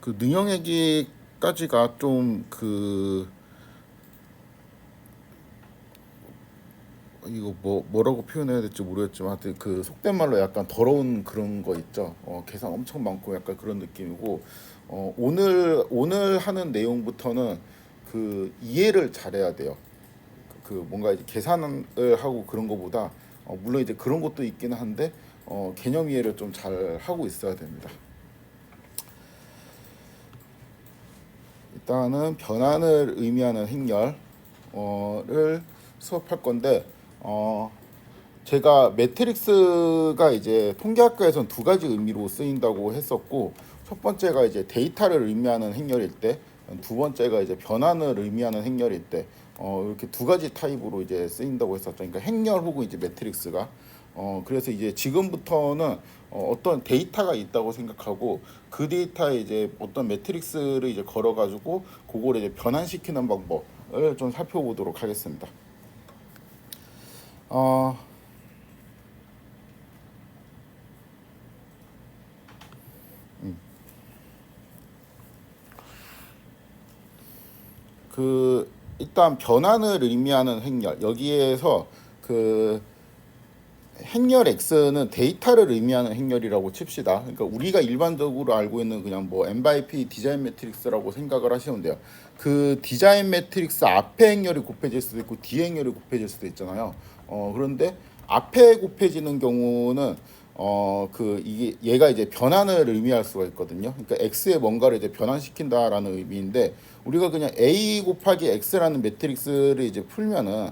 그 능형얘기까지가 좀 이거 뭐라고 표현해야 될지 모르겠지만 하여튼 그 속된 말로 약간 더러운 그런 거 있죠. 계산 엄청 많고 약간 그런 느낌이고 오늘 하는 내용부터는 그 이해를 잘해야 돼요. 그 뭔가 이제 계산을 하고 그런 거보다 물론 이제 그런 것도 있기는 한데 개념 이해를 좀 잘 하고 있어야 됩니다. 일단은 변환을 의미하는 행렬을 수업할 건데 제가 매트릭스가 이제 통계학과에서는 두 가지 의미로 쓰인다고 했었고, 첫 번째가 이제 데이터를 의미하는 행렬일 때, 두 번째가 이제 변환을 의미하는 행렬일 때, 이렇게 두 가지 타입으로 이제 쓰인다고 했었죠. 그러니까 행렬 혹은 이제 매트릭스가. 그래서 이제 지금부터는 어떤 데이터가 있다고 생각하고 그 데이터에 이제 어떤 매트릭스를 이제 걸어가지고 그거를 이제 변환시키는 방법을 좀 살펴보도록 하겠습니다. 어, 그 일단 변환을 의미하는 행렬 여기에서 그 행렬 X는 데이터를 의미하는 행렬이라고 칩시다. 그러니까 우리가 일반적으로 알고 있는 그냥 뭐 M by P 디자인 매트릭스라고 생각을 하시면 돼요. 그 디자인 매트릭스 앞에 행렬이 곱해질 수도 있고 뒤에 행렬이 곱해질 수도 있잖아요. 그런데 앞에 곱해지는 경우는 그 이게 얘가 이제 변환을 의미할 수가 있거든요. 그러니까 x에 뭔가를 이제 변환시킨다라는 의미인데 우리가 그냥 a 곱하기 x라는 매트릭스를 이제 풀면은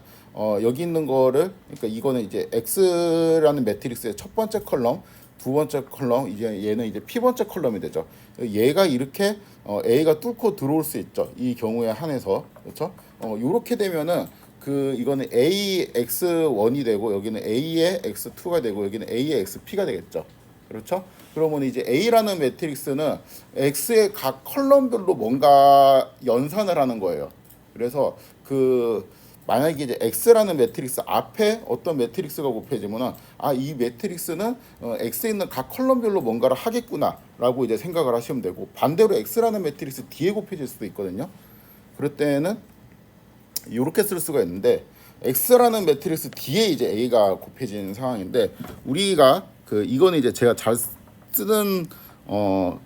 여기 있는 거를 그러니까 이거는 이제 x라는 매트릭스의 첫 번째 컬럼, 두 번째 컬럼, 이제 얘는 이제 p 번째 컬럼이 되죠. 얘가 이렇게 a가 뚫고 들어올 수 있죠. 이 경우에 한해서 그렇죠. 요렇게 되면은 그 이거는 AX1이 되고 여기는 A의 X2가 되고 여기는 A의 XP가 되겠죠. 그렇죠? 그러면 이제 A라는 매트릭스는 X의 각 컬럼별로 뭔가 연산을 하는 거예요. 그래서 그 만약에 이제 X라는 매트릭스 앞에 어떤 매트릭스가 곱해지면은 이 매트릭스는 X에 있는 각 컬럼별로 뭔가를 하겠구나라고 이제 생각을 하시면 되고 반대로 X라는 매트릭스 뒤에 곱해질 수도 있거든요. 그럴 때는 이렇게 쓸 수가 있는데 X라는 매트릭스 뒤에 이제 A가 곱해지는 상황인데 우리가 그 이거는 이제 제가 잘 쓰는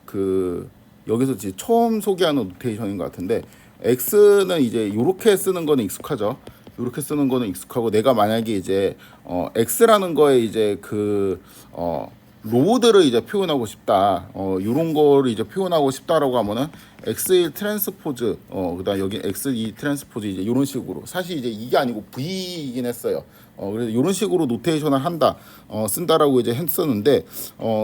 그 여기서 이제 처음 소개하는 노테이션인 것 같은데 X는 이제 이렇게 쓰는 거는 익숙하죠. 이렇게 쓰는 거는 익숙하고 내가 만약에 이제 X라는 거에 이제 로드를 이제 표현하고 싶다. 요런 거를 이제 표현하고 싶다라고 하면은 X1 트랜스포즈 그다음 여기 X2 트랜스포즈 이제 요런 식으로 사실 이제 이게 아니고 V이긴 했어요. 그래서 요런 식으로 노테이션을 한다. 쓴다라고 이제 했었는데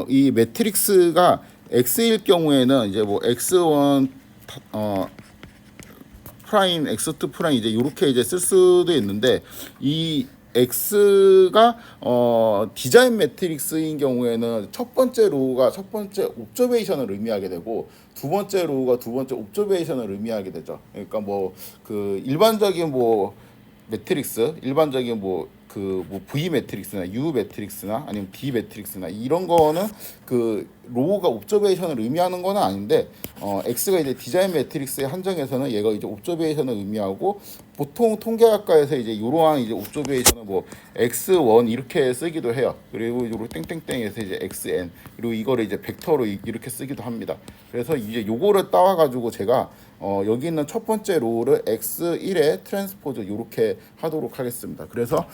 이 매트릭스가 X일 경우에는 이제 뭐 X1 프라임, X2 프라임 이제 이렇게 이제 쓸 수도 있는데 이 X가 디자인 매트릭스인 경우에는 첫 번째 로우가 첫 번째 옵저베이션을 의미하게 되고 두 번째 로우가 두 번째 옵저베이션을 의미하게 되죠. 그러니까 뭐 그 일반적인 뭐 매트릭스 일반적인 뭐 V 매트릭스나 U 매트릭스나 아니면 D 매트릭스나 이런 거는 그 로우가 옵저베이션을 의미하는 거는 아닌데 X가 이제 디자인 매트릭스의 한정에서는 얘가 이제 옵저베이션을 의미하고 보통 통계학과에서 이제 이러한 이제 옵저베이션을 뭐 X1 이렇게 쓰기도 해요. 그리고 요로 땡땡땡에서 이제 XN 그리고 이거를 이제 벡터로 이렇게 쓰기도 합니다. 그래서 이제 요거를 따와 가지고 제가 여기 있는 첫 번째 로우를 X1의 트랜스포즈 이렇게 하도록 하겠습니다. 그래서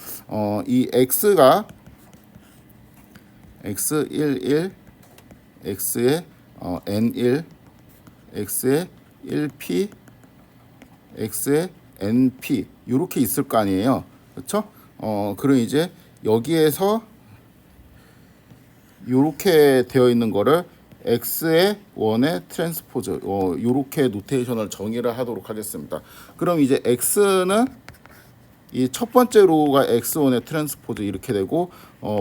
이 X가 X11, X의 N1, X의 1P, X의 NP 이렇게 있을 거 아니에요. 그렇죠? 그럼 이제 여기에서 이렇게 되어 있는 거를 X의 원의 트랜스포즈 이렇게 노테이션을 정의를 하도록 하겠습니다. 그럼 이제 X는 이 첫 번째 로우가 X1의 트랜스포즈 이렇게 되고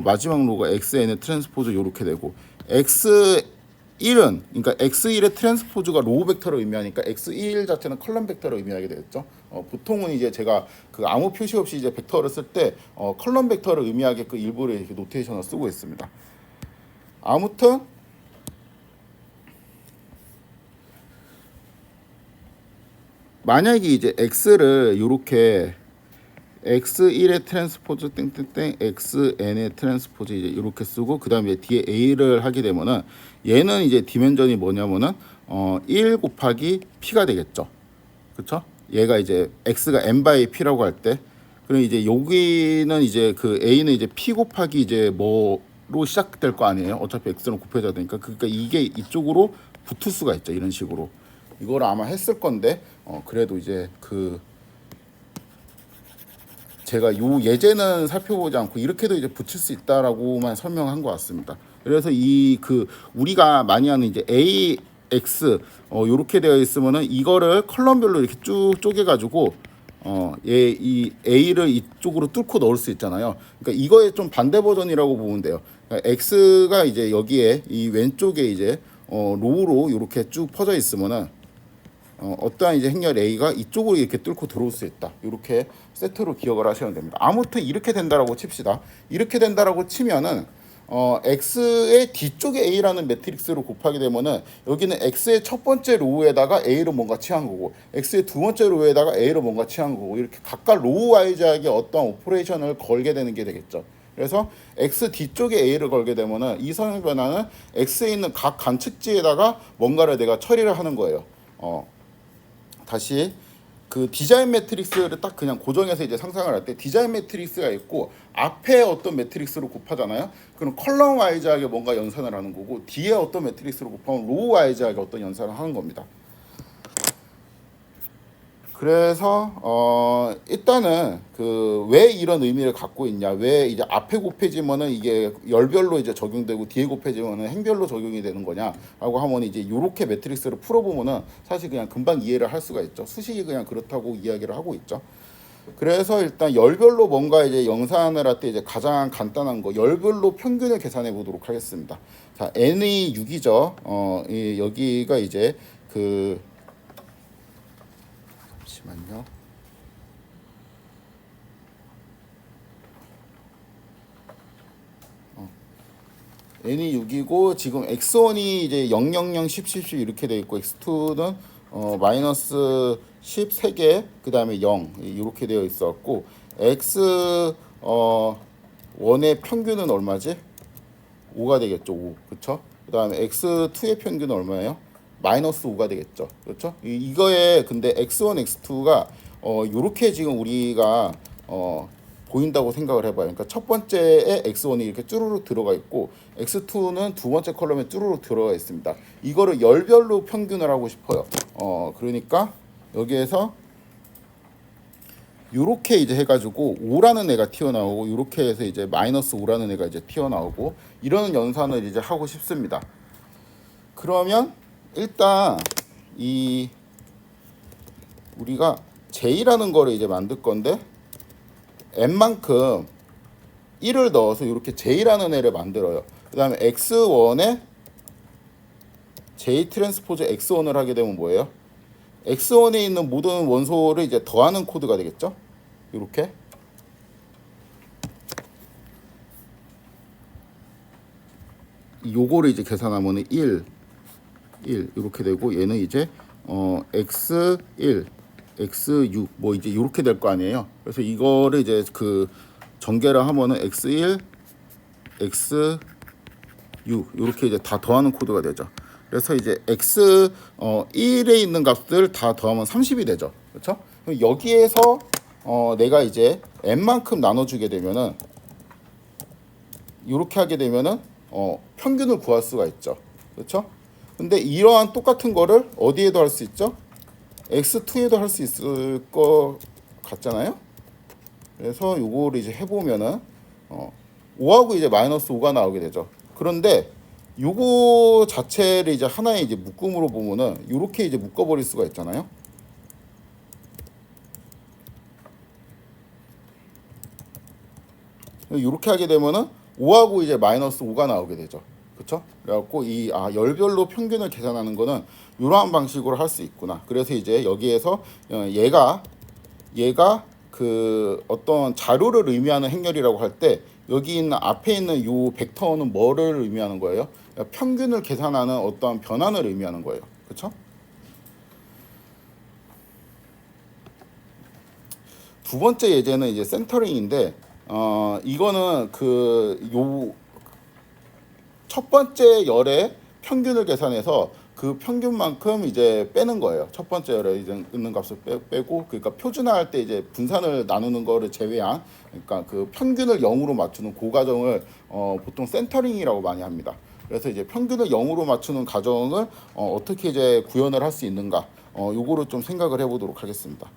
마지막 로우가 XN의 트랜스포즈 이렇게 되고 X1은 그러니까 X1의 트랜스포즈가 로우 벡터를 의미하니까 X1 자체는 컬럼 벡터를 의미하게 되겠죠. 보통은 이제 제가 그 아무 표시 없이 이제 벡터를 쓸 때 컬럼 벡터를 의미하게 그 일부러 이렇게 노테이션을 쓰고 있습니다. 아무튼 만약에 이제 x를 요렇게 x1의 트랜스포즈 땡땡땡 xn의 트랜스포즈 이제 이렇게 쓰고 그다음에 뒤에 a를 하게 되면은 얘는 이제 디멘전이 뭐냐면은 1 곱하기 p가 되겠죠. 그렇죠? 얘가 이제 x가 n 바이 p라고 할 때 그럼 이제 여기는 이제 그 a는 이제 p 곱하기 이제 뭐로 시작될 거 아니에요. 어차피 x는 곱해져야 되니까. 그러니까 이게 이쪽으로 붙을 수가 있죠. 이런 식으로. 이걸 아마 했을 건데 그래도 이제 그 제가 요 예제는 살펴보지 않고 이렇게도 이제 붙일 수 있다라고만 설명한 것 같습니다. 그래서 이 그 우리가 많이 하는 이제 AX 요렇게 되어 있으면은 이거를 컬럼별로 이렇게 쭉 쪼개 가지고 얘 이 A를 이쪽으로 뚫고 넣을 수 있잖아요. 그러니까 이거의 좀 반대 버전이라고 보면 돼요. 그러니까 X가 이제 여기에 이 왼쪽에 이제 로우로 이렇게 쭉 퍼져 있으면은 어떠한 이제 행렬 A가 이쪽으로 이렇게 뚫고 들어올 수 있다. 이렇게 세트로 기억을 하시면 됩니다. 아무튼 이렇게 된다라고 칩시다. 이렇게 된다라고 치면은 x의 뒤쪽에 a라는 매트릭스로 곱하게 되면은 여기는 x의 첫 번째 로우에다가 a를 뭔가 취한 거고 x의 두 번째 로우에다가 a를 뭔가 취한 거고 이렇게 각각 로우 와이즈하게 어떤 오퍼레이션을 걸게 되는 게 되겠죠. 그래서 x 뒤쪽에 a를 걸게 되면은 이 성형 변화는 x에 있는 각 관측지에다가 뭔가를 내가 처리를 하는 거예요. 다시 그 디자인 매트릭스를 딱 그냥 고정해서 이제 상상을 할 때 디자인 매트릭스가 있고 앞에 어떤 매트릭스로 곱하잖아요. 그럼 컬럼 와이즈하게 뭔가 연산을 하는 거고 뒤에 어떤 매트릭스로 곱하면 로우 와이즈하게 어떤 연산을 하는 겁니다. 그래서 일단은 그 왜 이런 의미를 갖고 있냐, 왜 이제 앞에 곱해지면은 이게 열별로 이제 적용되고 뒤에 곱해지면은 행별로 적용이 되는 거냐라고 하면 이제 요렇게 매트릭스를 풀어보면은 사실 그냥 금방 이해를 할 수가 있죠. 수식이 그냥 그렇다고 이야기를 하고 있죠. 그래서 일단 열별로 뭔가 이제 연산을 할 때 이제 가장 간단한 거 열별로 평균을 계산해 보도록 하겠습니다. 자, n이 6이죠. 여기가 이제 그 잠시만요. n이 6이고 지금 x1이 이제 0, 0, 0, 10, 10, 10 이렇게 돼 있고 x2는 마이너스 10 3개 그다음에 0 이렇게 되어 있었고 x 1의 평균은 얼마지? 5가 되겠죠. 5. 그렇죠? 그다음에 x2의 평균은 얼마예요? 마이너스 5가 되겠죠. 그렇죠? 이거에 근데 x1, x2가 요렇게 지금 우리가 보인다고 생각을 해봐요. 그러니까 첫 번째에 x1이 이렇게 쭈루룩 들어가 있고 x2는 두 번째 컬럼에 쭈루룩 들어가 있습니다. 이거를 열별로 평균을 하고 싶어요. 그러니까 여기에서 요렇게 이제 해가지고 5라는 애가 튀어나오고 요렇게 해서 이제 마이너스 5라는 애가 이제 튀어나오고 이런 연산을 이제 하고 싶습니다. 그러면 일단 이 우리가 J라는 거를 이제 만들 건데 n만큼 1을 넣어서 이렇게 J라는 애를 만들어요. 그 다음에 x1에 J 트랜스포즈 x1을 하게 되면 뭐예요? x1에 있는 모든 원소를 이제 더하는 코드가 되겠죠? 이렇게 요거를 이제 계산하면 1 이렇게 되고 얘는 이제 x1 x6 뭐 이제 이렇게 될 거 아니에요. 그래서 이거를 이제 그 전개를 하면은 x1 x6 이렇게 이제 다 더하는 코드가 되죠. 그래서 이제 x 1에 있는 값들 다 더하면 30이 되죠. 그렇죠? 여기에서 내가 이제 n만큼 나눠주게 되면은 이렇게 하게 되면은 평균을 구할 수가 있죠. 그렇죠? 근데 이러한 똑같은 거를 어디에도 할 수 있죠? x2에도 할 수 있을 것 같잖아요. 그래서 요거를 이제 해보면은 5하고 이제 마이너스 5가 나오게 되죠. 그런데 요거 자체를 이제 하나의 이제 묶음으로 보면은 요렇게 이제 묶어버릴 수가 있잖아요. 요렇게 하게 되면은 5하고 이제 마이너스 5가 나오게 되죠. 그렇죠? 그래갖고 이 열별로 평균을 계산하는 거는 이러한 방식으로 할 수 있구나. 그래서 이제 여기에서 얘가 그 어떤 자료를 의미하는 행렬이라고 할 때 여기 있는 앞에 있는 요 벡터는 뭐를 의미하는 거예요? 평균을 계산하는 어떠한 변환을 의미하는 거예요. 그렇죠? 두 번째 예제는 이제 센터링인데 이거는 그 첫 번째 열의 평균을 계산해서 그 평균만큼 이제 빼는 거예요. 첫 번째 열에 이제 있는 값을 빼고, 그러니까 표준화할 때 이제 분산을 나누는 거를 제외한, 그러니까 그 평균을 0으로 맞추는 그 과정을 보통 센터링이라고 많이 합니다. 그래서 이제 평균을 0으로 맞추는 과정을 어떻게 이제 구현을 할 수 있는가, 요거를 좀 생각을 해보도록 하겠습니다.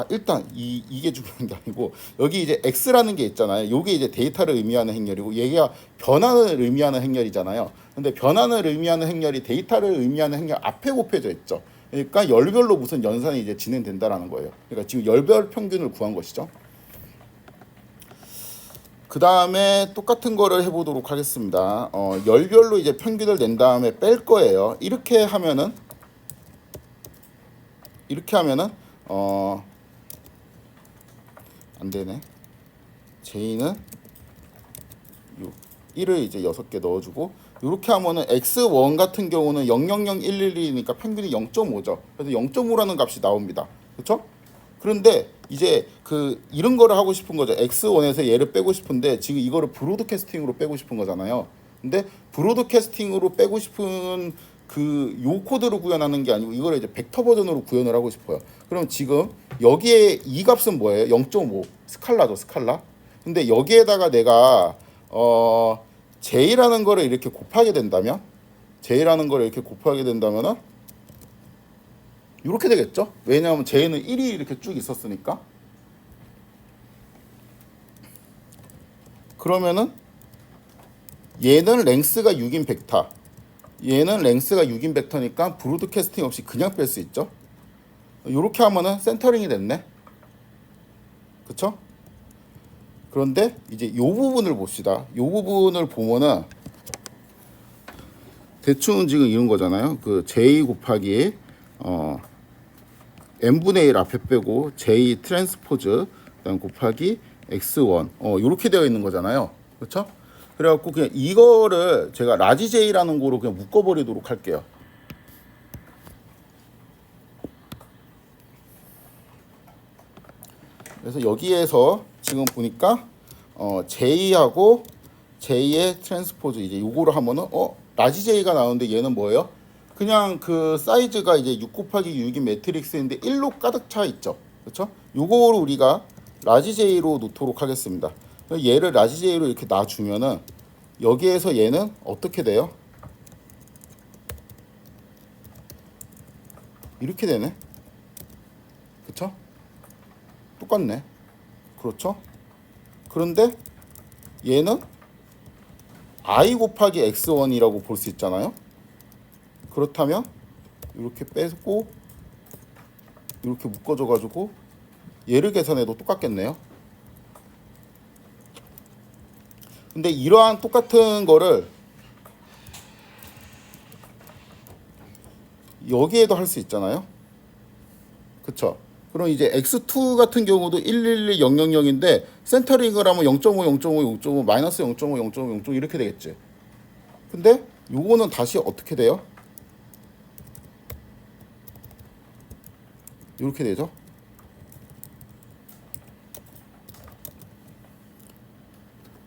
일단 이게 중요한 게 아니고, 여기 이제 x라는 게 있잖아요. 요게 이제 데이터를 의미하는 행렬이고, 얘가 변환을 의미하는 행렬이잖아요. 근데 변환을 의미하는 행렬이 데이터를 의미하는 행렬 앞에 곱해져 있죠. 그러니까 열별로 무슨 연산이 이제 진행된다라는 거예요. 그러니까 지금 열별 평균을 구한 것이죠. 그 다음에 똑같은 거를 해보도록 하겠습니다. 열별로 이제 평균을 낸 다음에 뺄 거예요. 이렇게 하면은 안 되네. J는 1을 이제 6개 넣어주고, 이렇게 하면은 x1 같은 경우는 0.00112니까 평균이 0.5죠. 그래서 0.5라는 값이 나옵니다. 그렇죠? 그런데 이제 이런 거를 하고 싶은 거죠. x1에서 얘를 빼고 싶은데 지금 이거를 브로드캐스팅으로 빼고 싶은 거잖아요. 근데 브로드캐스팅으로 빼고 싶은 요 코드로 구현하는 게 아니고 이거를 이제 벡터 버전으로 구현을 하고 싶어요. 그럼 지금 여기에 이 값은 뭐예요? 0.5 스칼라죠, 스칼라. 근데 여기에다가 내가 J라는 거를 이렇게 곱하게 된다면, 은 이렇게 되겠죠? 왜냐하면 J는 1이 이렇게 쭉 있었으니까. 그러면은 얘는 랭스가 6인 벡터, 얘는 랭스가 6인 벡터니까 브로드캐스팅 없이 그냥 뺄 수 있죠. 이렇게 하면은 센터링이 됐네. 그쵸? 그런데 이제 이 부분을 봅시다. 이 부분을 보면은 대충 지금 이런 거잖아요. 그 J 곱하기 n분의 1 앞에 빼고 J 트랜스포즈 그다음 곱하기 x1 이렇게 되어 있는 거잖아요. 그렇죠? 그래갖고 그냥 이거를 제가 라지 J라는 거로 그냥 묶어버리도록 할게요. 그래서 여기에서 지금 보니까 J하고 J의 트랜스포즈 이제 요거를 하면은 라지 J가 나오는데 얘는 뭐예요? 그냥 그 사이즈가 이제 6 곱하기 6인 매트릭스인데 1로 가득 차 있죠. 그렇죠? 요거를 우리가 라지 J로 놓도록 하겠습니다. 얘를 라지 J로 이렇게 놔주면은 여기에서 얘는 어떻게 돼요? 이렇게 되네. 그렇죠? 똑같네. 그렇죠? 그런데 얘는 I 곱하기 x1이라고 볼 수 있잖아요. 그렇다면 이렇게 빼고 이렇게 묶어줘 가지고 얘를 계산해도 똑같겠네요. 근데 이러한 똑같은 거를 여기에도 할 수 있잖아요. 그쵸? 그럼 이제 x2 같은 경우도 111000인데 센터링을 하면 0.5, 0.5, 0.5, 마이너스 0.5, 0.5, 0.5 이렇게 되겠지. 근데 요거는 다시 어떻게 돼요? 이렇게 되죠.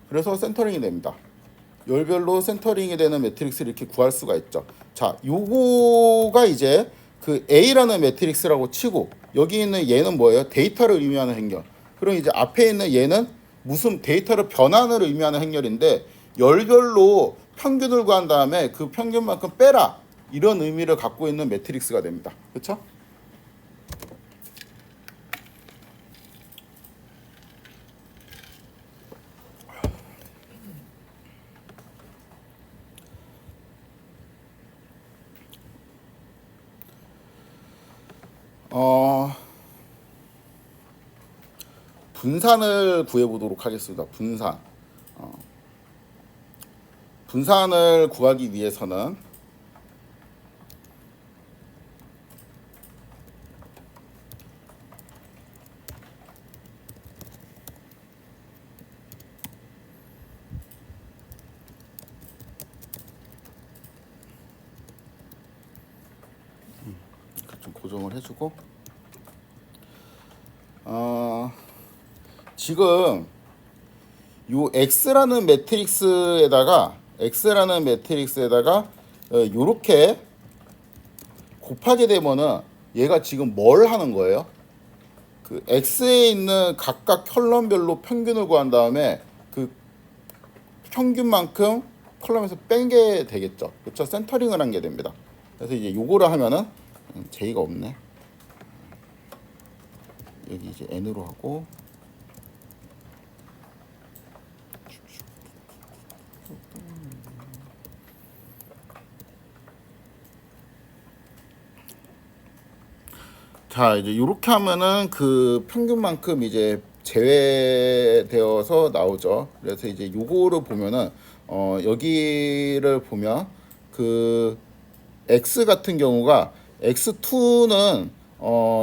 그래서 센터링이 됩니다. 열별로 센터링이 되는 매트릭스를 이렇게 구할 수가 있죠. 자, 요거가 이제 그 A라는 매트릭스라고 치고 여기 있는 얘는 뭐예요? 데이터를 의미하는 행렬. 그럼 이제 앞에 있는 얘는 무슨 데이터를 변환을 의미하는 행렬인데 열별로 평균을 구한 다음에 그 평균만큼 빼라. 이런 의미를 갖고 있는 매트릭스가 됩니다. 그렇죠? 분산을 구해보도록 하겠습니다. 분산을 구하기 위해서는 좀 고정을 해주고 지금 요 X라는 매트릭스에다가 요렇게 곱하게 되면은 얘가 지금 뭘 하는 거예요? 그 X에 있는 각각 컬럼별로 평균을 구한 다음에 그 평균만큼 컬럼에서 뺀게 되겠죠. 그렇죠? 센터링을 한 게 됩니다. 그래서 이제 요거를 하면은 J가 없네. 여기 이제 N으로 하고 자 이제 이렇게 하면은 그 평균만큼 이제 제외되어서 나오죠. 그래서 이제 요거를 보면은 여기를 보면 그 x 같은 경우가 x2는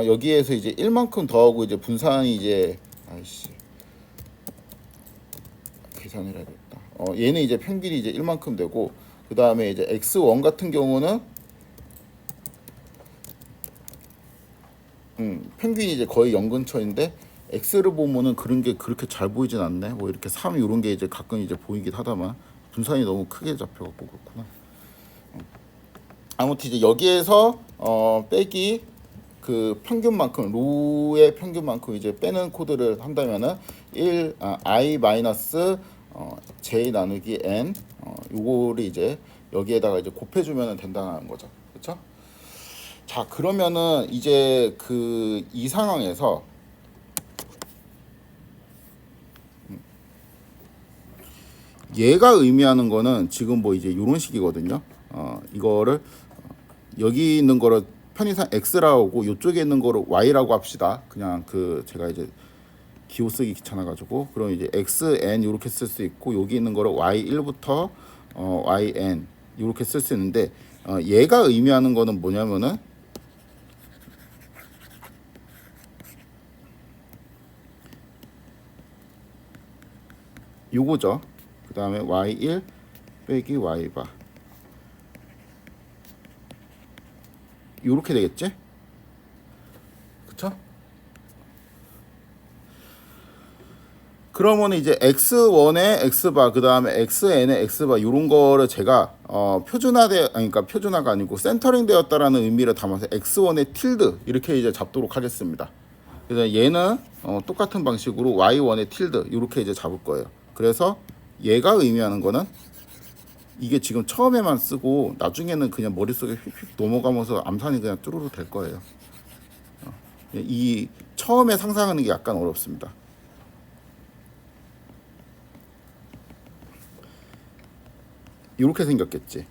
여기에서 이제 1만큼 더하고 이제 분산이 이제 아이씨 계산을 해야겠다. 얘는 이제 평균이 이제 1만큼 되고 그 다음에 이제 x1 같은 경우는 평균이 이제 거의 0 근처인데 x를 보면은 그런 게 그렇게 잘 보이진 않네. 뭐 이렇게 3 이런 게 이제 가끔 이제 보이긴 하다만 분산이 너무 크게 잡혀갖고 그렇구나. 아무튼 이제 여기에서 빼기 그 평균만큼 로의 평균만큼 이제 빼는 코드를 한다면은 i 마이너스 j 나누기 n 요거를 이제 여기에다가 이제 곱해주면 된다는 거죠. 그렇죠? 자 그러면은 이제 그 이 상황에서 얘가 의미하는 거는 지금 뭐 이제 이런 식이거든요. 이거를 여기 있는 거를 편의상 x라고 하고 이쪽에 있는 거를 y라고 합시다. 그냥 그 제가 이제 기호 쓰기 귀찮아 가지고 그럼 이제 xn 이렇게 쓸 수 있고 여기 있는 거를 y1부터 yn 이렇게 쓸 수 있는데 얘가 의미하는 거는 뭐냐면은 요거죠. 그 다음에 y1 빼기 y바 요렇게 되겠지? 그쵸? 그러면 이제 x1의 x바 그 다음에 xn의 x바 요런 거를 제가 그러니까 표준화가 아니고 센터링 되었다라는 의미를 담아서 x1의 틸드 이렇게 이제 잡도록 하겠습니다. 그래서 얘는 똑같은 방식으로 y1의 틸드 이렇게 이제 잡을 거예요. 그래서 얘가 의미하는 거는 이게 지금 처음에만 쓰고 나중에는 그냥 머릿속에 휙휙 넘어가면서 암산이 그냥 쭈루루 될 거예요. 이 처음에 상상하는 게 약간 어렵습니다. 이렇게 생겼겠지.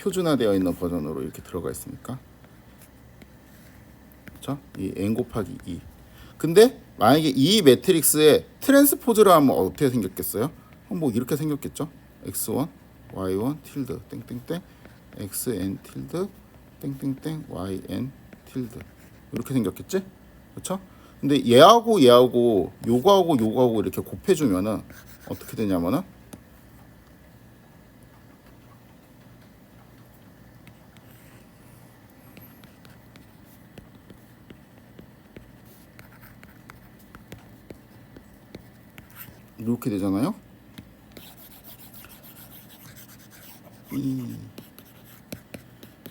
표준화되어 있는 버전으로 이렇게 들어가 있으니까. 그렇죠? 이 n 곱하기 2. 근데 만약에 이 매트릭스에 트랜스포즈를 하면 어떻게 생겼겠어요? 뭐 이렇게 생겼겠죠. x1, y1 틸드 땡땡땡 xn 틸드 땡땡땡 yn 틸드 이렇게 생겼겠지? 그렇죠? 근데 얘하고 요거하고 이렇게 곱해주면은 어떻게 되냐면은 이렇게 되잖아요.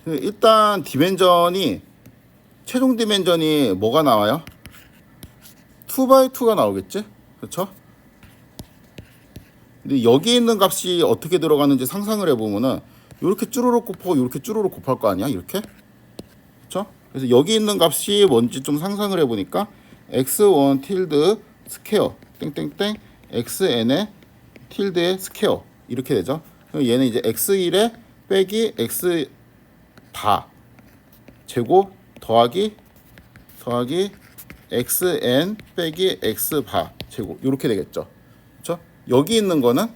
일단 디멘전이 최종 디멘전이 뭐가 나와요? 2x2가 나오겠지? 그렇죠? 근데 여기 있는 값이 어떻게 들어가는지 상상을 해보면은 이렇게 쭈루룩 곱하고 이렇게 쭈루룩 곱할 거 아니야? 이렇게? 그렇죠? 그래서 여기 있는 값이 뭔지 좀 상상을 해보니까 x1 틸드 스퀘어 땡땡땡 xn의 틸드의 스퀘어 이렇게 되죠. 그럼 얘는 이제 x1에 빼기 x 바 제곱 더하기 xn 빼기 x 바 제곱 이렇게 되겠죠. 그렇죠? 여기 있는 거는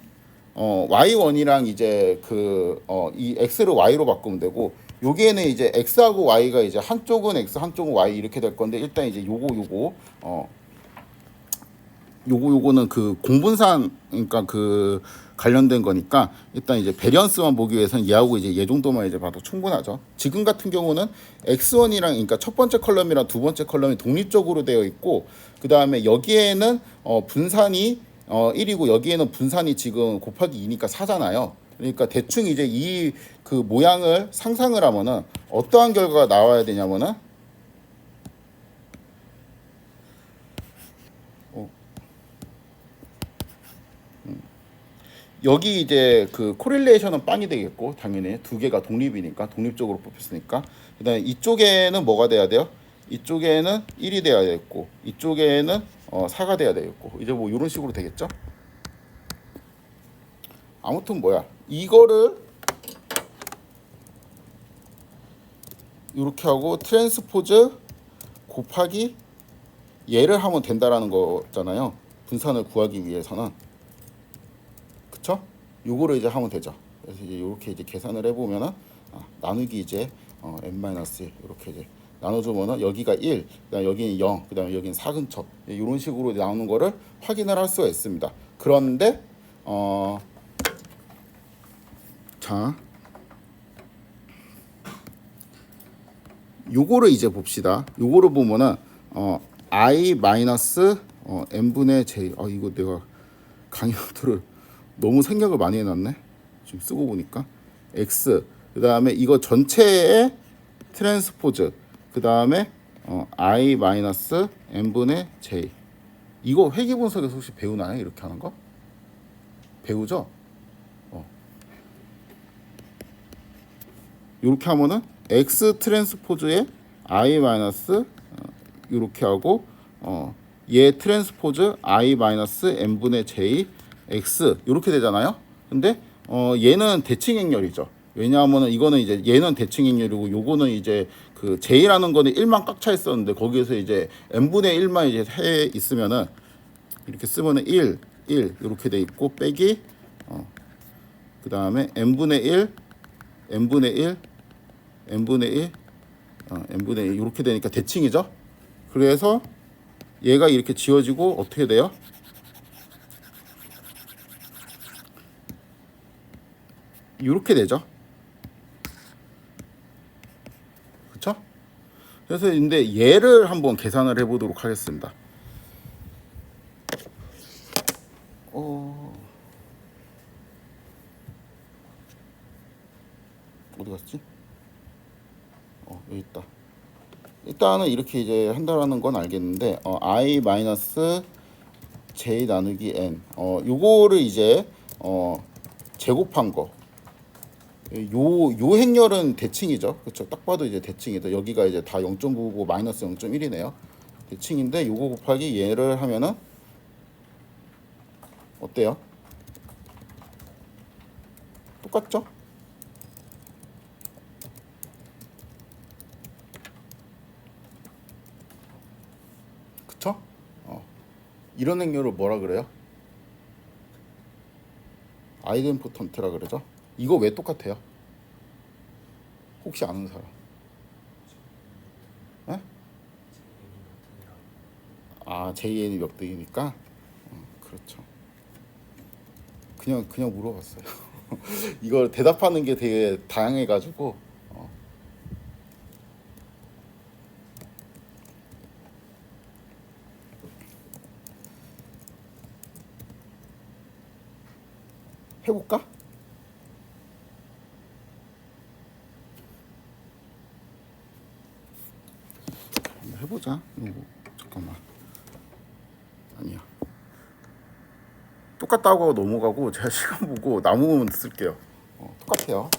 y1이랑 이제 이 x를 y로 바꾸면 되고 여기에는 이제 x하고 y가 이제 한쪽은 x 한쪽은 y 이렇게 될 건데 일단 이제 요거 요거는 그 공분산 그러니까 그 관련된 거니까 일단 이제 베리언스만 보기 위해서는 얘하고 이제 얘 정도만 이제 봐도 충분하죠. 지금 같은 경우는 X1이랑 그러니까 첫 번째 컬럼이랑 두 번째 컬럼이 독립적으로 되어 있고 그 다음에 여기에는 분산이 1이고 여기에는 분산이 지금 곱하기 2니까 4잖아요. 그러니까 대충 이제 이 그 모양을 상상을 하면은 어떠한 결과가 나와야 되냐면은 여기 이제 그 코릴레이션은 빵이 되겠고 당연히 두 개가 독립이니까 독립적으로 뽑혔으니까 그다음에 이쪽에는 뭐가 돼야 돼요? 이쪽에는 1이 돼야 되겠고 이쪽에는 4가 돼야 되겠고 이제 뭐 이런 식으로 되겠죠? 아무튼 뭐야 이거를 이렇게 하고 트랜스포즈 곱하기 얘를 하면 된다라는 거잖아요. 분산을 구하기 위해서는 그쵸? 요거를 이제 하면 되죠. 그래서 이제 이렇게 이제 계산을 해보면은 나누기 이제 n-1 이렇게 이제 나눠주면은 여기가 1, 그다음 여기는 0, 그다음에 여기는 4 근처 이런 식으로 나오는 거를 확인을 할 수가 있습니다. 그런데 자 요거를 이제 봅시다. 요거를 보면은 i 마이너스 n분의 j 이거 내가 강의노트를 너무 생략을 많이 해놨네. 지금 쓰고 보니까 x 그 다음에 이거 전체의 트랜스포즈 그 다음에 i 마이너스 n분의 j 이거 회귀 분석에서 혹시 배우나요? 이렇게 하는 거 배우죠? 이렇게 하면은 x 트랜스포즈에 i 마이너스 이렇게 하고 얘 트랜스포즈 i 마이너스 n분의 j x 이렇게 되잖아요. 근데 얘는 대칭 행렬이죠. 왜냐하면 이거는 이제 얘는 대칭 행렬이고 요거는 이제 그 j라는 거는 1만 꽉 차 있었는데 거기에서 이제 n분의 1만 이제 해 있으면은 이렇게 쓰면은 1 이렇게 돼 있고 빼기 그 다음에 n분의 1 n분의 1 n분의 1 n분의 1 이렇게 되니까 대칭이죠. 그래서 얘가 이렇게 지워지고 어떻게 돼요? 이렇게 되죠. 그렇죠? 그래서 근데 얘를 한번 계산을 해보도록 하겠습니다. 어디 갔지? 여기 있다. 일단은 이렇게 이제 한다라는 건 알겠는데 i 마이너스 j 나누기 n 요거를 이제 제곱한 거. 요 행렬은 대칭이죠. 그렇죠? 딱 봐도 이제 대칭이다. 여기가 이제 다 0.9고 마이너스 0.1이네요. 대칭인데 요거 곱하기 얘를 하면은 어때요? 똑같죠? 그쵸? 이런 행렬을 뭐라 그래요? 아이덴포턴트라 그러죠? 이거 왜 똑같아요? 혹시 아는 사람? 에? JN이 몇 등이니까? 그렇죠. 그냥 물어봤어요. 이걸 대답하는 게 되게 다양해가지고 해볼까? 한번 해보자. 잠깐만. 아니야. 똑같다고 하고 넘어가고 제가 시간 보고 남으면 쓸게요. 똑같아요.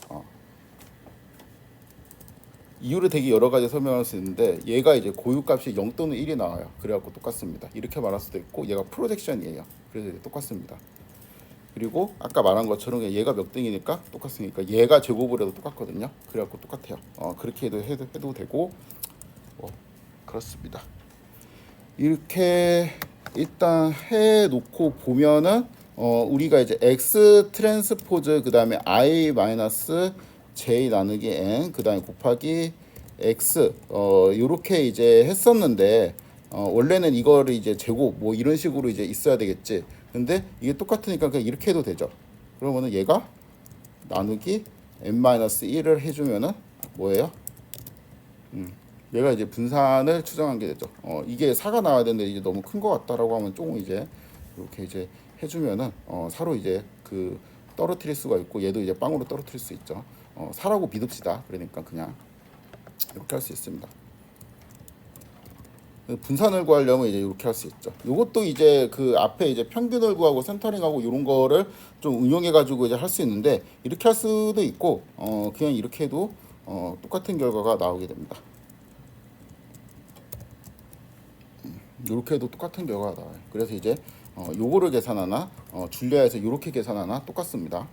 이유를 되게 여러 가지 설명할 수 있는데 얘가 이제 고유값이 0 또는 1이 나와요. 그래갖고 똑같습니다. 이렇게 말할 수도 있고 얘가 프로젝션이에요. 그래서 이제 똑같습니다. 그리고 아까 말한 것처럼 얘가 몇 등이니까 똑같으니까 얘가 제곱을 해도 똑같거든요. 그래갖고 똑같아요. 그렇게 해도 되고 그렇습니다. 이렇게 일단 해놓고 보면은 우리가 이제 x 트랜스포즈 그 다음에 i 마이너스 j 나누기 n 그 다음에 곱하기 x 요렇게 이제 했었는데 원래는 이거를 이제 제곱 뭐 이런 식으로 이제 있어야 되겠지. 근데 이게 똑같으니까 그냥 이렇게 해도 되죠. 그러면은 얘가 나누기 n-1을 해주면은 뭐예요? 얘가 이제 분산을 추정한 게 되죠. 이게 4가 나와야 되는데 이제 너무 큰 것 같다라고 하면 조금 이제 이렇게 이제 해주면은 4로 이제 그 떨어뜨릴 수가 있고 얘도 이제 빵으로 떨어뜨릴 수 있죠. 4라고 믿읍시다. 그러니까 그냥 이렇게 할 수 있습니다. 분산을 구하려면 이제 이렇게 할 수 있죠. 이것도 이제 그 앞에 이제 평균을 구하고 센터링하고 이런 거를 좀 응용해 가지고 이제 할 수 있는데 이렇게 할 수도 있고 그냥 이렇게 해도 똑같은 결과가 나오게 됩니다. 이렇게 해도 똑같은 결과가 나와요. 그래서 이제 요거를 계산하나 줄리아에서 이렇게 계산하나 똑같습니다.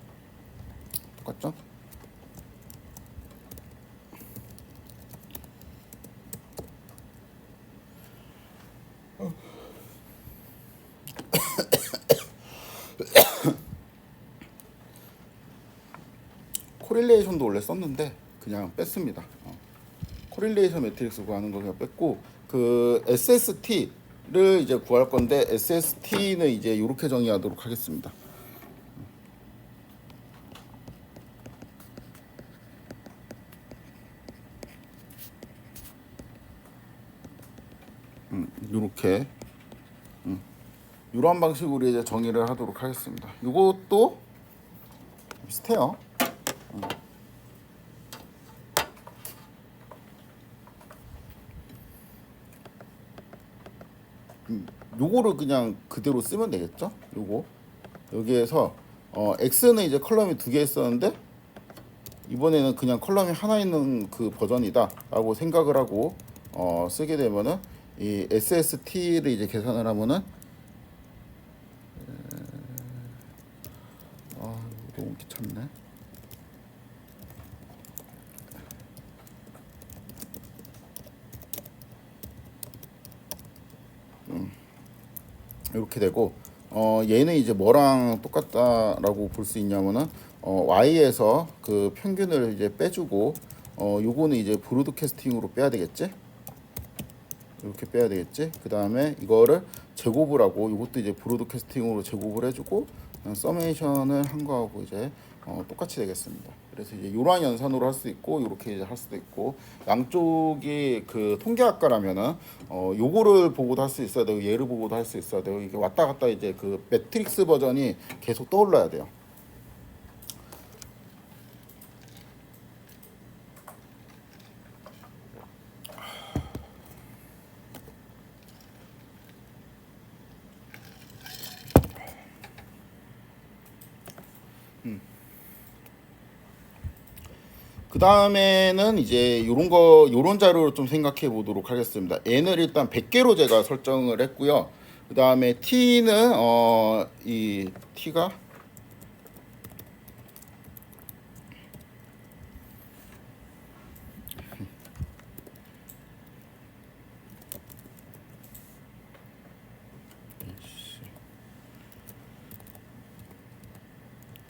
똑같죠? 코릴레이션도 원래 썼는데 그냥 뺐습니다. 코릴레이션 매트릭스 구하는 거 그냥 뺐고 그 SST를 이제 구할 건데 SST는 이제 이렇게 정의하도록 하겠습니다. 이렇게 이런 방식으로 이제 정의를 하도록 하겠습니다. 이것도 비슷해요. 요거를 그냥 그대로 쓰면 되겠죠? 요거 여기에서 x는 이제 컬럼이 두 개 있었는데 이번에는 그냥 컬럼이 하나 있는 그 버전이다라고 생각을 하고 쓰게 되면은 이 SST를 이제 계산을 하면은 너무 귀찮네. 이렇게 되고 얘는 이제 뭐랑 똑같다라고 볼 수 있냐면은 y에서 그 평균을 이제 빼주고 요거는 이제 브로드캐스팅으로 빼야 되겠지. 이렇게 빼야 되겠지. 그 다음에 이거를 제곱을 하고 이것도 이제 브로드캐스팅으로 제곱을 해주고 서메이션을 한 거하고 이제 똑같이 되겠습니다. 그래서 이제 이러한 연산으로 할 수 있고 이렇게 이제 할 수도 있고 양쪽이 그 통계학과라면은 요거를 보고도 할 수 있어야 되고 얘를 보고도 할 수 있어야 되고 이게 왔다 갔다 이제 그 매트릭스 버전이 계속 떠올라야 돼요. 그 다음에는 이제 요런 자료를 좀 생각해 보도록 하겠습니다. n을 일단 100개로 제가 설정을 했고요. 그 다음에 t는 이 t가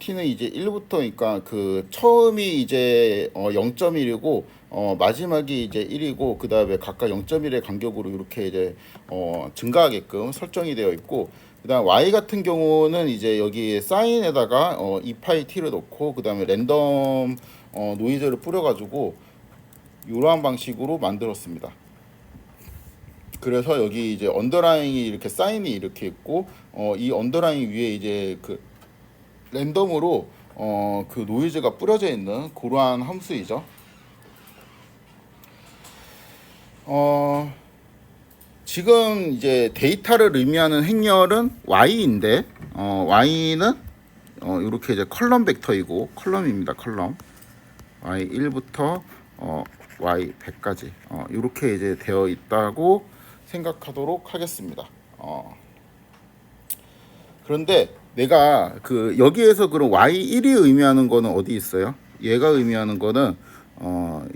t는 이제 1부터 그러니까 그 처음이 이제 0.1이고 마지막이 이제 1이고 그 다음에 각각 0.1의 간격으로 이렇게 이제 증가하게끔 설정이 되어 있고 그다음 y 같은 경우는 이제 여기 사인에다가 2파이 t를 넣고 그 다음에 랜덤 노이즈를 뿌려가지고 이러한 방식으로 만들었습니다. 그래서 여기 이제 언더라인이 이렇게 사인이 이렇게 있고 이 언더라인 위에 이제 그 랜덤으로 그 노이즈가 뿌려져 있는 그러한 함수이죠. 지금 이제 데이터를 의미하는 행렬은 y인데 y는 이렇게 이제 컬럼 벡터이고 컬럼입니다. 컬럼 y 1부터 y 100까지 이렇게 이제 되어 있다고 생각하도록 하겠습니다. 그런데 내가 그 여기에서 그럼 y1이 의미하는 거는 어디 있어요? 얘가 의미하는 거는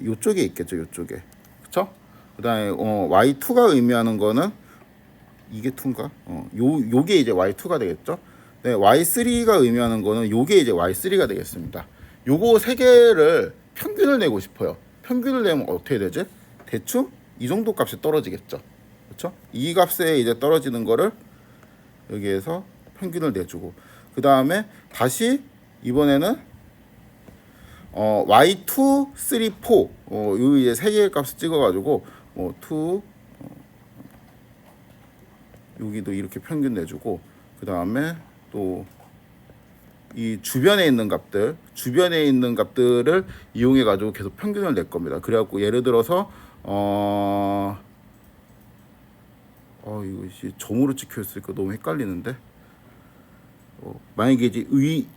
요쪽에 있겠죠. 요쪽에. 그쵸? 그다음에 y2가 의미하는 거는 이게 2인가? 요게 이제 y2가 되겠죠? 네, y3가 의미하는 거는 요게 이제 y3가 되겠습니다. 요거 세 개를 평균을 내고 싶어요. 평균을 내면 어떻게 되지? 대충 이 정도 값이 떨어지겠죠. 그렇죠? 이 값에 이제 떨어지는 거를 여기에서 평균을 내주고, 그 다음에 다시 이번에는 y2, 3, 4 요 이제 세 개의 값을 찍어가지고 2 여기도 이렇게 평균 내주고, 그 다음에 또 이 주변에 있는 값들을 이용해 가지고 계속 평균을 낼 겁니다. 그래갖고 예를 들어서 이것이 점으로 찍혀 있으니까 너무 헷갈리는데, 만약에 이제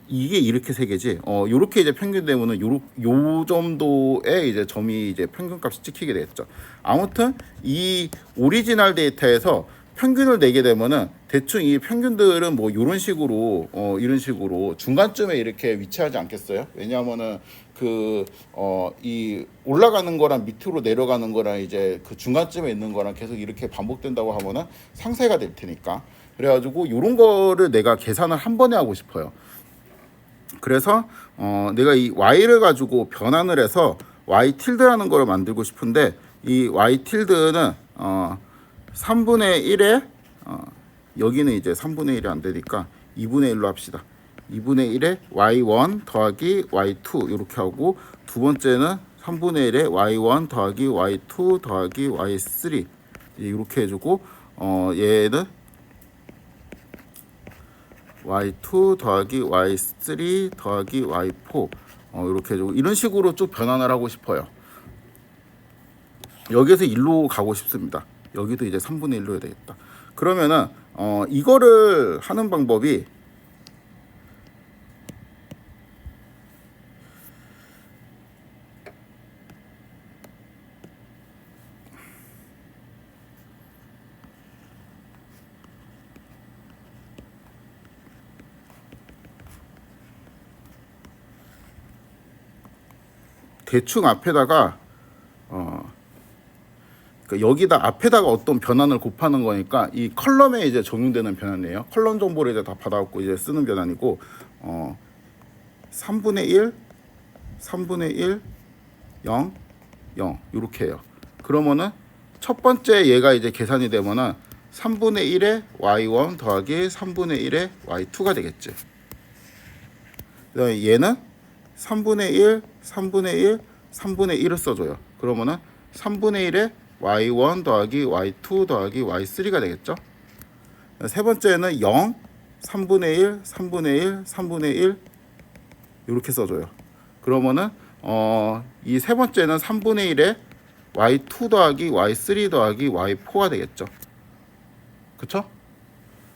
이게 이렇게 세 개지, 요렇게 이제 평균 되면은 요 정도의 이제 점이 이제 평균값이 찍히게 되겠죠. 아무튼 이 오리지널 데이터에서 평균을 내게 되면은 대충 이 평균들은 뭐 이런 식으로 이런 식으로 중간쯤에 이렇게 위치하지 않겠어요? 왜냐하면은 이 올라가는 거랑 밑으로 내려가는 거랑 이제 그 중간쯤에 있는 거랑 계속 이렇게 반복된다고 하면은 상쇄가 될 테니까. 그래가지고 이런 거를 내가 계산을 한 번에 하고 싶어요. 그래서 내가 이 y를 가지고 변환을 해서 y tilde라는 거를 만들고 싶은데, 이 y tilde는 3분의 1에 여기는 이제 3분의 1이 안 되니까 2분의 1로 합시다. 2분의 1에 y1 더하기 y2 이렇게 하고, 두 번째는 3분의 1에 y1 더하기 y2 더하기 y3 이렇게 해주고, 얘는 y2 더하기 y3 더하기 y4 이렇게 해주고, 이런 식으로 쭉 변환을 하고 싶어요. 여기서 1로 가고 싶습니다. 여기도 이제 3분의 1로 해야 되겠다. 그러면은 이거를 하는 방법이 대충 앞에다가 그러니까 여기다 앞에다가 어떤 변환을 곱하는 거니까 이 컬럼에 이제 적용되는 변환이에요. 컬럼 정보를 이제 다 받아갖고 이제 쓰는 변환이고, 3분의 1, 3분의 1, 0, 0 이렇게 해요. 그러면은 첫 번째 얘가 이제 계산이 되면은 3분의 1에 y1 더하기 3분의 1에 y2가 되겠지. 그다음에 얘는 3분의 1, 3분의 1, 3분의 1을 써줘요. 그러면은 3분의 1에 y1 더하기 y2 더하기 y3가 되겠죠. 세 번째는 0, 3분의 1, 3분의 1, 3분의 1 이렇게 써줘요. 그러면은 이 세 번째는 3분의 1에 y2 더하기 y3 더하기 y4가 되겠죠. 그쵸?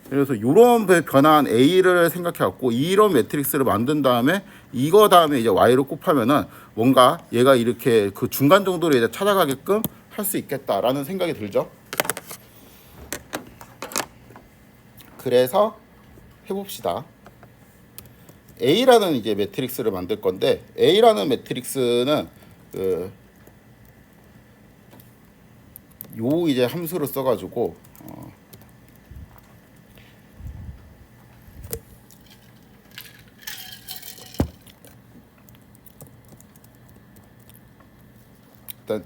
그래서 이런 변환 A를 생각해갖고 이런 매트릭스를 만든 다음에 이거 다음에 이제 Y를 곱하면은 뭔가 얘가 이렇게 그 중간 정도로 이제 찾아가게끔 할 수 있겠다라는 생각이 들죠. 그래서 해봅시다. A라는 이제 매트릭스를 만들 건데, A라는 매트릭스는 요 이제 함수를 써가지고 일단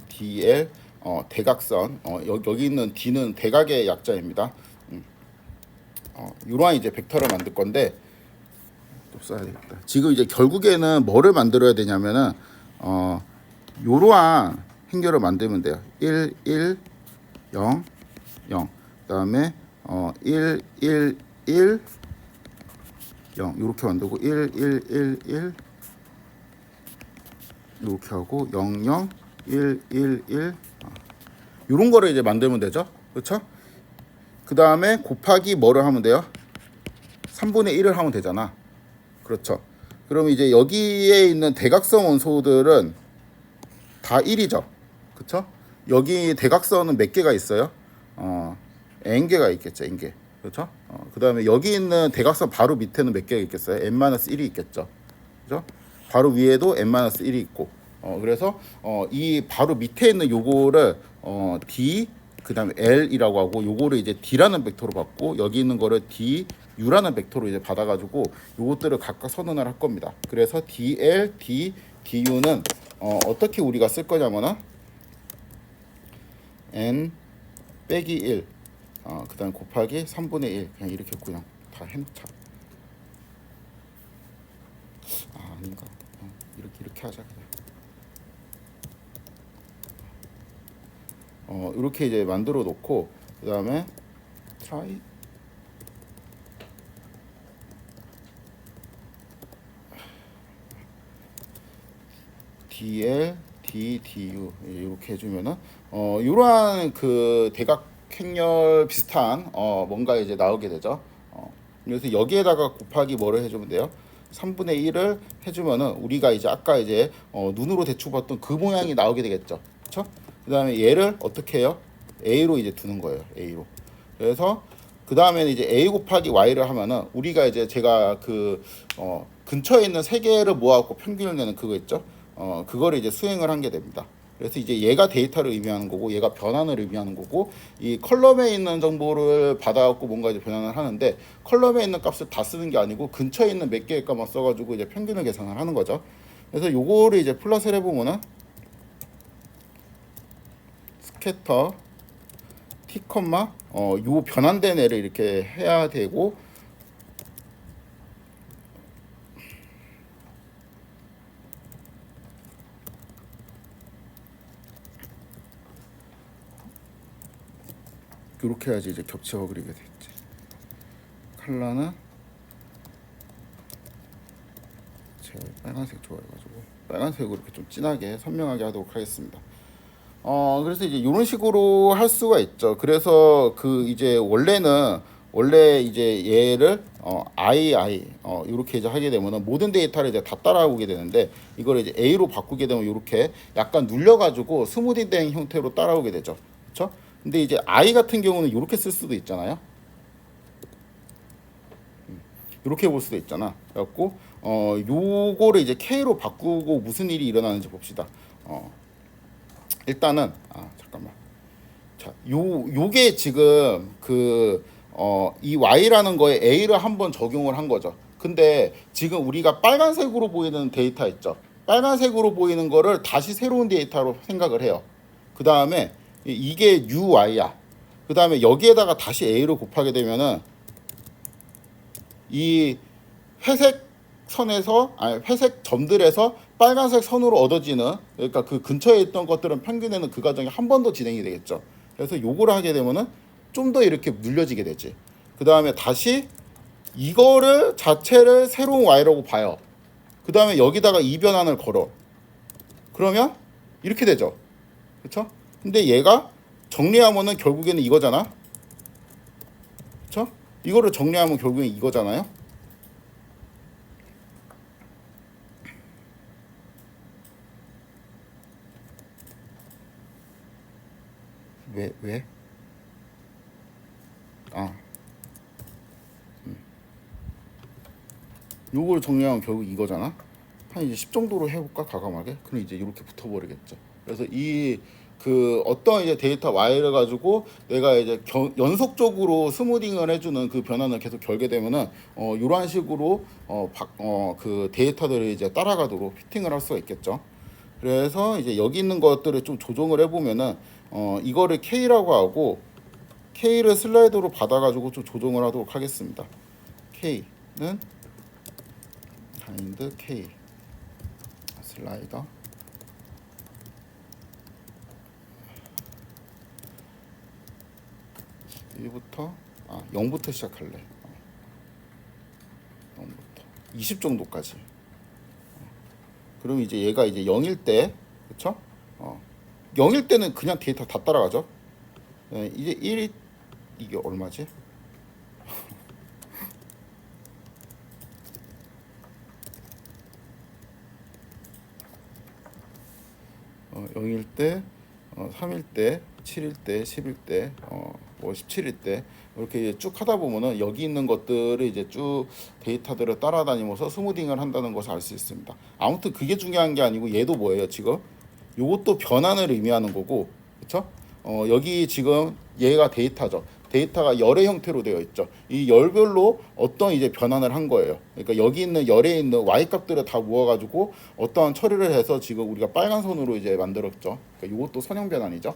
DL 대각선, 여기 있는 D는 대각의 약자입니다. 이러한 이제 벡터를 만들 건데, 또 써야 되겠다. 지금 이제 결국에는 뭐를 만들어야 되냐면은 이러한 행렬을 만들면 돼요. 1, 1, 0, 0. 그다음에 1, 1, 1, 0 이렇게 만들고 1, 1, 1, 1 이렇게 하고 0, 0, 1, 1, 1 이런 거를 이제 만들면 되죠. 그렇죠? 그 다음에 곱하기 뭐를 하면 돼요? 3분의 1을 하면 되잖아. 그렇죠? 그럼 이제 여기에 있는 대각선 원소들은 다 1이죠. 그렇죠? 여기 대각선은 몇 개가 있어요? n개가 있겠죠. n개. 그렇죠? 그 다음에 여기 있는 대각선 바로 밑에는 몇 개가 있겠어요? n-1이 있겠죠. 그렇죠? 바로 위에도 n-1이 있고, 그래서 이 바로 밑에 있는 요거를 d 그 다음에 l이라고 하고, 요거를 이제 d라는 벡터로 받고, 여기 있는 거를 du라는 벡터로 이제 받아가지고 요것들을 각각 선언을 할 겁니다. 그래서 dl, du는 어떻게 우리가 쓸 거냐면은 n 빼기 1 그다음 곱하기 3분의 1 그냥 이렇게 그냥 다 해놓자. 아닌가? 이렇게 하자 그냥. 이렇게 이제 만들어 놓고 그다음에 try dl ddu 이렇게 해주면은 이러한 그 대각행렬 비슷한 뭔가 이제 나오게 되죠. 그래서 여기에다가 곱하기 뭐를 해주면 돼요? 3분의 1을 해주면은 우리가 이제 아까 이제 눈으로 대충 봤던 그 모양이 나오게 되겠죠. 그렇죠? 그 다음에 얘를 어떻게 해요? a로 이제 두는 거예요. a로. 그래서 그 다음에는 이제 a 곱하기 y를 하면은 우리가 이제 제가 그 근처에 있는 세 개를 모아갖고 평균을 내는 그거 있죠. 그거를 이제 수행을 한 게 됩니다. 그래서 이제 얘가 데이터를 의미하는 거고 얘가 변환을 의미하는 거고 이 컬럼에 있는 정보를 받아갖고 뭔가 이제 변환을 하는데 컬럼에 있는 값을 다 쓰는 게 아니고 근처에 있는 몇 개의 값만 써가지고 이제 평균을 계산을 하는 거죠. 그래서 요거를 이제 플러스를 해보면은 스캐터 t 컴마 요 변환된 애를 이렇게 해야 되고 이렇게 해야지 이제 겹쳐 그리게 됐지. 컬러는 제가 빨간색 좋아해가지고 빨간색으로 이렇게 좀 진하게 선명하게 하도록 하겠습니다. 그래서 이제 이런 식으로 할 수가 있죠. 그래서 그 이제 원래 이제 얘를 i 이렇게 이제 하게 되면은 모든 데이터를 이제 다 따라오게 되는데 이걸 이제 a로 바꾸게 되면 이렇게 약간 눌려가지고 스무디된 형태로 따라오게 되죠. 그렇죠? 근데 이제 i 같은 경우는 이렇게 쓸 수도 있잖아요. 이렇게 볼 수도 있잖아. 그래갖고 요거를 이제 k로 바꾸고 무슨 일이 일어나는지 봅시다. 일단은 잠깐만. 자, 요게 지금 이 y라는 거에 a를 한번 적용을 한 거죠. 근데 지금 우리가 빨간색으로 보이는 데이터 있죠. 빨간색으로 보이는 거를 다시 새로운 데이터로 생각을 해요. 그 다음에 이게 uy야. 그 다음에 여기에다가 다시 a로 곱하게 되면은 이 회색 선에서 회색 점들에서 빨간색 선으로 얻어지는 그러니까 그 근처에 있던 것들은 평균에는 그 과정이 한 번 더 진행이 되겠죠. 그래서 요거를 하게 되면은 좀 더 이렇게 눌려지게 되지. 그 다음에 다시 이거를 자체를 새로운 y라고 봐요. 그 다음에 여기다가 이 변환을 걸어. 그러면 이렇게 되죠. 그렇죠? 근데 얘가 정리하면은 결국에는 이거잖아. 그렇죠? 이거를 정리하면 결국엔 이거잖아요. 왜? 요걸 정리하면 결국 이거잖아. 한 이제 10 정도로 해볼까 과감하게. 그럼 이제 이렇게 붙어버리겠죠. 그래서 그 어떤 이제 데이터 y를 가지고 내가 이제 연속적으로 스무딩을 해주는 그 변환을 계속 결게 되면은 이러한 식으로 그 데이터들을 이제 따라가도록 피팅을 할 수가 있겠죠. 그래서 이제 여기 있는 것들을 좀 조정을 해보면은 이거를 k라고 하고 k를 슬라이더로 받아가지고 좀 조정을 하도록 하겠습니다. k는 find k 슬라이더 1부터 0부터 시작할래. 0부터 20 정도까지. 그럼 이제 얘가 이제 0일 때, 그쵸? 0일 때는 그냥 데이터 다 따라가죠. 이제 1이 이게 얼마지? 0일 때, 3일 때, 7일 때, 10일 때, 17일 때 이렇게 쭉 하다 보면은 여기 있는 것들을 이제 쭉 데이터들을 따라다니면서 스무딩을 한다는 것을 알 수 있습니다. 아무튼 그게 중요한 게 아니고 얘도 뭐예요 지금? 요것도 변환을 의미하는 거고, 그렇죠? 여기 지금 얘가 데이터죠. 데이터가 열의 형태로 되어 있죠. 이 열별로 어떤 이제 변환을 한 거예요. 그러니까 여기 있는 열에 있는 y 값들을 다 모아가지고 어떠한 처리를 해서 지금 우리가 빨간 선으로 이제 만들었죠. 그러니까 이것도 선형 변환이죠.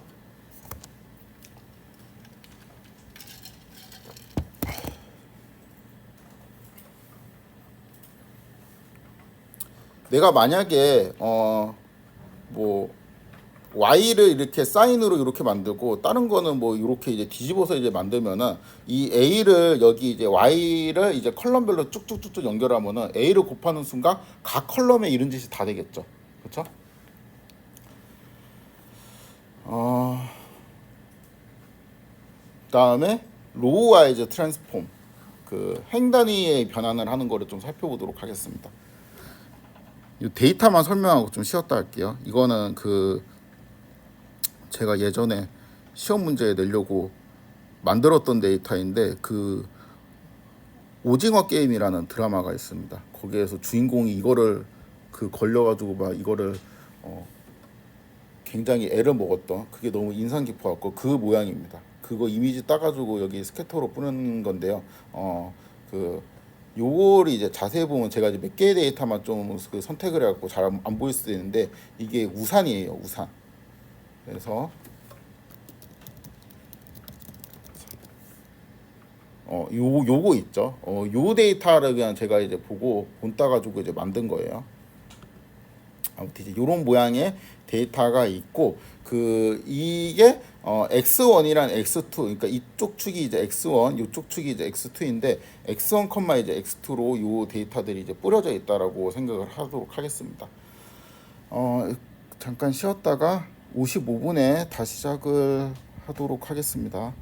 내가 만약에 뭐 Y를 이렇게 사인으로 이렇게 만들고 다른 거는 뭐 이렇게 이제 뒤집어서 이제 만들면은 이 A를 여기 이제 Y를 이제 컬럼별로 쭉쭉쭉쭉 연결하면은 A를 곱하는 순간 각 컬럼에 이런 짓이 다 되겠죠. 그렇죠? 그다음에 로우 와이즈 트랜스폼 그 행 단위의 변환을 하는 거를 좀 살펴보도록 하겠습니다. 이 데이터만 설명하고 좀 쉬었다 할게요. 이거는 그 제가 예전에 시험 문제에 내려고 만들었던 데이터인데 그 오징어 게임이라는 드라마가 있습니다. 거기에서 주인공이 이거를 그 걸려가지고 막 이거를 굉장히 애를 먹었던 그게 너무 인상 깊어갖고 그 모양입니다. 그거 이미지 따가지고 여기 스캐터로 뿌는 건데요. 그 요거를 이제 자세히 보면 제가 이제 몇 개의 데이터만 좀 그 선택을 해갖고 잘 안 보일 수도 있는데 이게 우산이에요. 우산. 그래서 요거 있죠. 요 데이터를 그냥 제가 이제 보고 본 따가지고 이제 만든 거예요. 아무튼 이제 요런 모양의 데이터가 있고 그 이게 x1이란 x2 그러니까 이쪽 축이 이제 x1 이쪽 축이 이제 x2인데 x1, 이제 x2로 요 데이터들이 이제 뿌려져 있다라고 생각을 하도록 하겠습니다. 잠깐 쉬었다가 55분에 다시 시작을 하도록 하겠습니다.